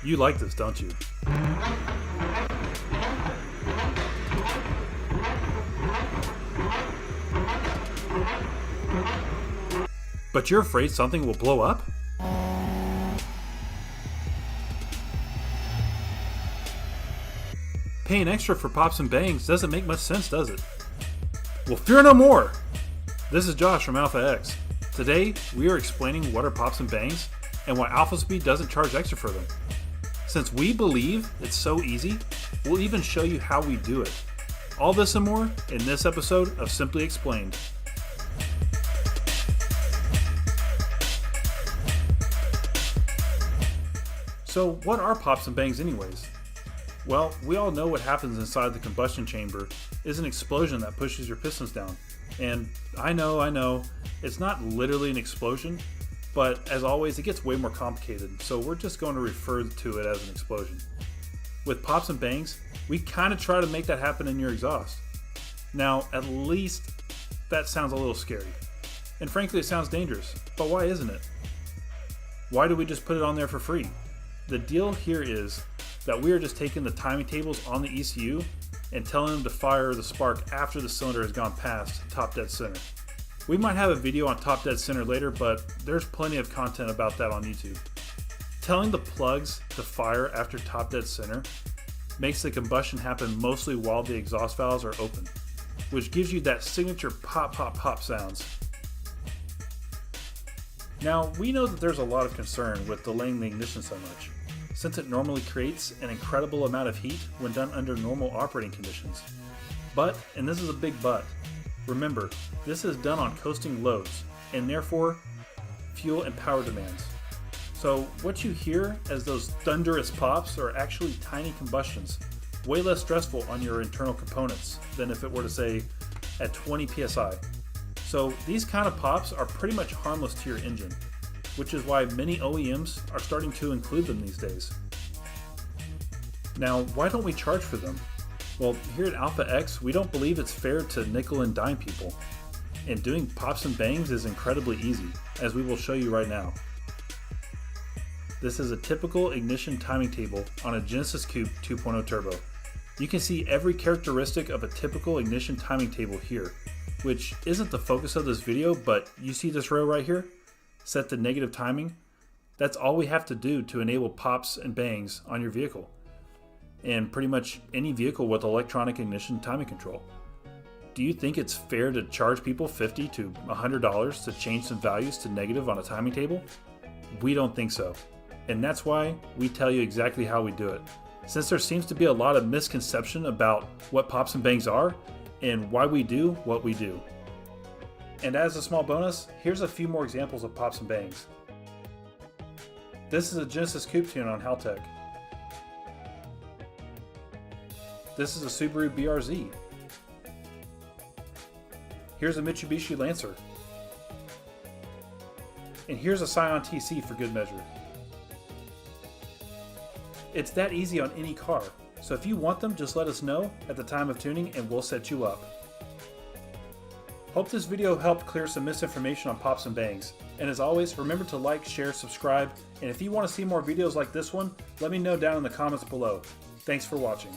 You like this, don't you? But you're afraid something will blow up? Paying extra for pops and bangs doesn't make much sense, does it? Well, fear no more! This is Josh from AlphaX. Today, we are explaining what are pops and bangs and why AlphaSpeed doesn't charge extra for them. Since we believe it's so easy, we'll even show you how we do it. All this and more in this episode of Simply Explained. So what are pops and bangs anyways? Well, we all know what happens inside the combustion chamber is an explosion that pushes your pistons down. And I know, it's not literally an explosion, but as always, it gets way more complicated, so we're just going to refer to it as an explosion. With pops and bangs, we kind of try to make that happen in your exhaust. Now, at least that sounds a little scary. And frankly, it sounds dangerous, but why isn't it? Why do we just put it on there for free? The deal here is that we are just taking the timing tables on the ECU and telling them to fire the spark after the cylinder has gone past top dead center. We might have a video on top dead center later, but there's plenty of content about that on YouTube. Telling the plugs to fire after top dead center makes the combustion happen mostly while the exhaust valves are open, which gives you that signature pop, pop, pop sounds. Now, we know that there's a lot of concern with delaying the ignition so much, since it normally creates an incredible amount of heat when done under normal operating conditions. But, and this is a big but, remember, this is done on coasting loads, and therefore, fuel and power demands. So what you hear as those thunderous pops are actually tiny combustions, way less stressful on your internal components than if it were to say at 20 psi. So these kind of pops are pretty much harmless to your engine, which is why many OEMs are starting to include them these days. Now, why don't we charge for them? Well, here at AlphaX, we don't believe it's fair to nickel and dime people. And doing pops and bangs is incredibly easy, as we will show you right now. This is a typical ignition timing table on a Genesis Coupe 2.0 Turbo. You can see every characteristic of a typical ignition timing table here, which isn't the focus of this video, but you see this row right here? Set to negative timing. That's all we have to do to enable pops and bangs on your vehicle, and pretty much any vehicle with electronic ignition timing control. Do you think it's fair to charge people $50 to $100 to change some values to negative on a timing table? We don't think so, and that's why we tell you exactly how we do it. Since there seems to be a lot of misconception about what pops and bangs are and why we do what we do. And as a small bonus, here's a few more examples of pops and bangs. This is a Genesis Coupe tune on Haltech. This is a Subaru BRZ. Here's a Mitsubishi Lancer. And here's a Scion TC for good measure. It's that easy on any car, so if you want them, just let us know at the time of tuning and we'll set you up. Hope this video helped clear some misinformation on pops and bangs. And as always, remember to like, share, subscribe, and if you want to see more videos like this one, let me know down in the comments below. Thanks for watching.